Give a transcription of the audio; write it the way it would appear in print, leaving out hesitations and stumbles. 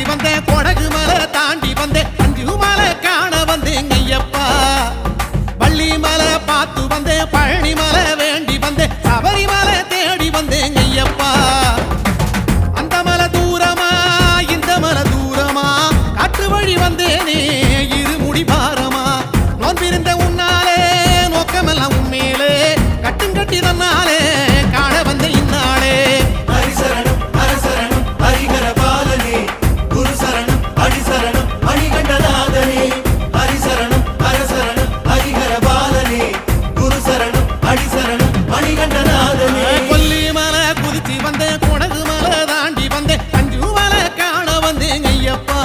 வந்தேன் கொடகு மலை தாண்டி வந்தேன் அஞ்சு மலை காண வந்தேன் ஐயப்பா பள்ளி மலை பார்த்து வந்தேன் பழனி மலை வேண்டி வந்தேன் சபரிமலை தேடி வந்தேன் ஐயப்பா அந்த மலை தூரமா இந்த மலை தூரமா காட்டு வழி வந்தேனே இருமுடி பாரமா நோன்பிருந்த உன்னாலே நோக்கமெல்லாம் உண்மையிலே கட்டுங்கட்டி தன்னாலே காண வந்த இந்நாளே ஹரிசரணம் ஹரசரணம் ஹரிகர பாலனே குரு சரணம் அடிசரணம் மணிகண்டநாதனே ஹரிசரணம் ஹரசரணம் ஹரிகர பாலனே குரு சரணம் அடிசரணம் மணிகண்டநாதனே கொல்லி மலை குதிச்சு வந்தேன் கொடகு மலை தாண்டி வந்தேன் அஞ்சு மலை காண வந்தேன் ஐயப்பா